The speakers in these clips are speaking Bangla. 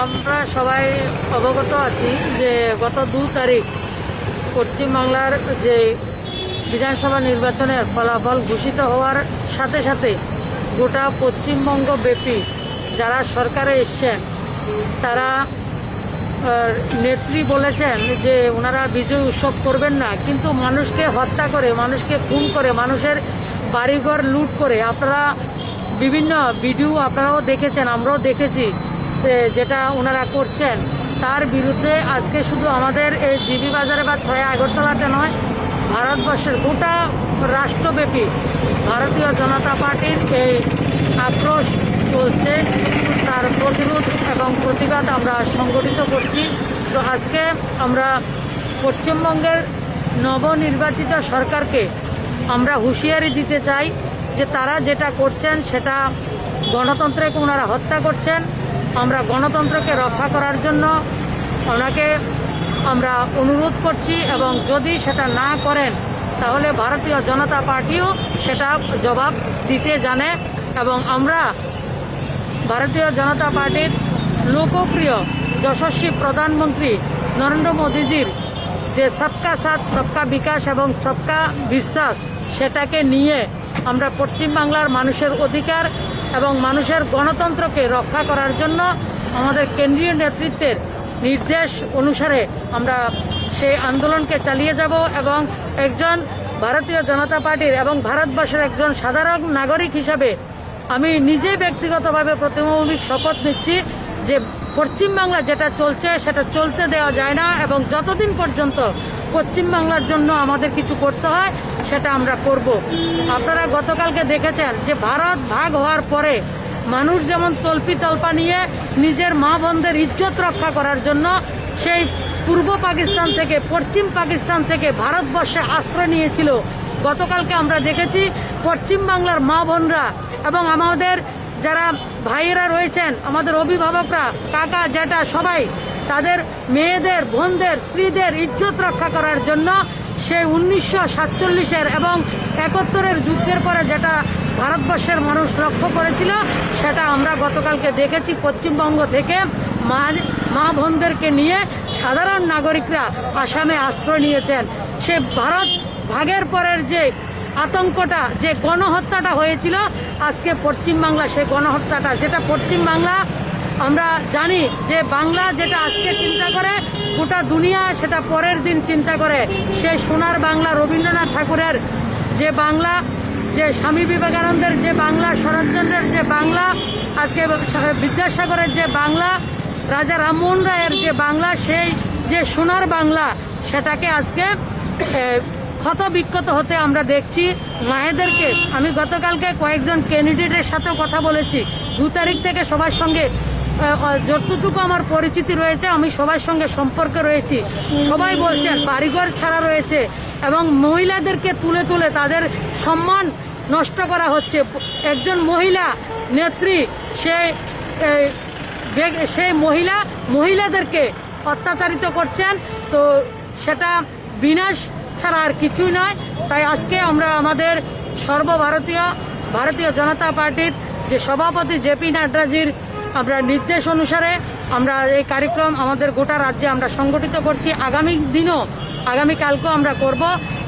আমরা সবাই অবগত আছি যে গত 2 তারিখ পশ্চিমবাংলার যে বিধানসভা নির্বাচনের ফলাফল ঘোষিত হওয়ার সাথে সাথে গোটা পশ্চিমবঙ্গ ব্যাপী যারা সরকারে এসছেন তারা নেত্রী বলেছেন যে ওনারা বিজয় উৎসব করবেন না, কিন্তু মানুষকে হত্যা করে, মানুষকে খুন করে, মানুষের বাড়িঘর লুট করে আপনারা বিভিন্ন ভিডিও আপনারাও দেখেছেন, আমরাও দেখেছি যেটা ওনারা করছেন। তার বিরুদ্ধে আজকে শুধু আমাদের এই জিবি বাজারে বা 6 আগরতলাতে নয়, ভারতবর্ষের গোটা রাষ্ট্রব্যাপী ভারতীয় জনতা পার্টির এই আক্রোশ চলছে। তার প্রতিরোধ এবং প্রতিবাদ আমরা সংগঠিত করছি। তো আজকে আমরা পশ্চিমবঙ্গের নবনির্বাচিত সরকারকে আমরা হুঁশিয়ারি দিতে চাই যে তারা যেটা করছেন সেটা গণতন্ত্রকে ওনারা হত্যা করছেন। আমরা গণতন্ত্রকে রক্ষা করার জন্য ওনাকে আমরা অনুরোধ করছি, এবং যদি সেটা না করেন তাহলে ভারতীয় জনতা পার্টিও সেটা জবাব দিতে জানে। এবং আমরা ভারতীয় জনতা পার্টির লোকপ্রিয় যশস্বী প্রধানমন্ত্রী নরেন্দ্র মোদীজির যে সবকা সাথ সবকা বিকাশ এবং সবকা বিশ্বাস, সেটাকে নিয়ে আমরা পশ্চিমবাংলার মানুষের অধিকার এবং মানুষের গণতন্ত্রকে রক্ষা করার জন্য আমাদের কেন্দ্রীয় নেতৃত্বের নির্দেশ অনুসারে আমরা সেই আন্দোলনকে চালিয়ে যাব। এবং একজন ভারতীয় জনতা পার্টির এবং ভারতবর্ষের একজন সাধারণ নাগরিক হিসাবে আমি নিজে ব্যক্তিগতভাবে প্রতিমৌখিক শপথ নিচ্ছি যে পশ্চিমবাংলা যেটা চলছে সেটা চলতে দেওয়া যায় না, এবং যতদিন পর্যন্ত পশ্চিমবাংলার জন্য আমাদের কিছু করতে হয় সেটা আমরা করব। আপনারা গতকালকে দেখেছেন যে ভারত ভাগ হওয়ার পরে মানুষ যেমন তল্পা নিয়ে নিজের মা বোনদের ইজ্জত রক্ষা করার জন্য সেই পূর্ব পাকিস্তান থেকে, পশ্চিম পাকিস্তান থেকে ভারতবর্ষে আশ্রয় নিয়েছিল। গতকালকে আমরা দেখেছি পশ্চিমবাংলার মা বোনরা এবং আমাদের যারা ভাইয়েরা রয়েছেন, আমাদের অভিভাবকরা, কাকা জ্যাঠা সবাই তাদের মেয়েদের, বোনদের, স্ত্রীদের ইজ্জত রক্ষা করার জন্য সেই 1947 এবং 71 যুদ্ধের পরে যেটা ভারতবর্ষের মানুষ লক্ষ্য করেছিল সেটা আমরা গতকালকে দেখেছি। পশ্চিমবঙ্গ থেকে মা বোনদেরকে নিয়ে সাধারণ নাগরিকরা আসামে আশ্রয় নিয়েছেন। সে ভারত ভাগের পরের যে আতঙ্কটা, যে গণহত্যাটা হয়েছিল, আজকে পশ্চিমবাংলা সেই গণহত্যাটা, যেটা পশ্চিমবাংলা আমরা জানি যে বাংলা যেটা আজকে চিন্তা করে গোটা দুনিয়া সেটা পরের দিন চিন্তা করে। সেই সোনার বাংলা, রবীন্দ্রনাথ ঠাকুরের যে বাংলা, যে স্বামী বিবেকানন্দের যে বাংলা, শরৎচন্দ্রের যে বাংলা, আজকে বিদ্যাসাগরের যে বাংলা, রাজা রামমোহন রায়ের যে বাংলা, সেই যে সোনার বাংলা সেটাকে আজকে ক্ষত বিক্ষত হতে আমরা দেখছি। মায়েদেরকে আমি গতকালকে কয়েকজন ক্যান্ডিডেটের সাথেও কথা বলেছি। 2 তারিখ থেকে সবার সঙ্গে যতটুকু আমার পরিচিতি রয়েছে আমি সবার সঙ্গে সম্পর্কে রয়েছি। সবাই বলছেন বাড়িঘর ছাড়া রয়েছে এবং মহিলাদেরকে তুলে তুলে তাদের সম্মান নষ্ট করা হচ্ছে। একজন মহিলা নেত্রী সেই মহিলাদেরকে অত্যাচারিত করছেন। তো সেটা বিনাশ ছাড়া আর কিছুই নয়। তাই আজকে আমরা আমাদের ভারতীয় জনতা পার্টির যে সভাপতি জেপি নাড্ডাজির আমরা নির্দেশ অনুসারে আমরা এই কার্যক্রম আমাদের গোটা রাজ্যে আমরা সংগঠিত করছি। আগামীকালকেও আমরা করব।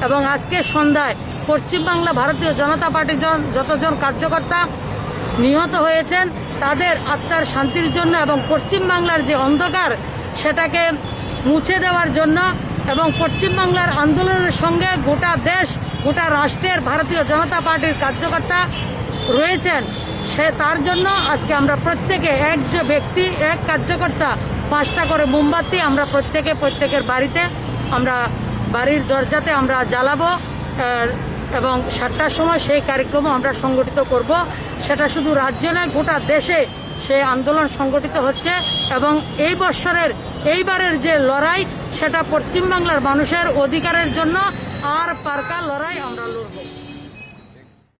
এবং আজকে সন্ধ্যায় পশ্চিমবাংলা ভারতীয় জনতা পার্টির যতজন কার্যকর্তা নিহত হয়েছেন তাদের আত্মার শান্তির জন্য এবং পশ্চিমবাংলার যে অন্ধকার সেটাকে মুছে দেওয়ার জন্য এবং পশ্চিমবাংলার আন্দোলনের সঙ্গে গোটা দেশ, গোটা রাষ্ট্রের ভারতীয় জনতা পার্টির কার্যকর্তা রয়েছেন, তার জন্য আজকে আমরা প্রত্যেকে, এক যে ব্যক্তি, এক কার্যকর্তা 5টা করে মোমবাতি আমরা প্রত্যেকের বাড়িতে, আমরা বাড়ির দরজাতে আমরা জ্বালাবো এবং 7টার সময় সেই কার্যক্রম আমরা সংগঠিত করব। সেটা শুধু রাজ্য নয়, গোটা দেশে সেই আন্দোলন সংগঠিত হচ্ছে। এবং এইবারের যে লড়াই সেটা পশ্চিমবাংলার মানুষের অধিকারের জন্য আর পারকা লড়াই আমরা লড়ব।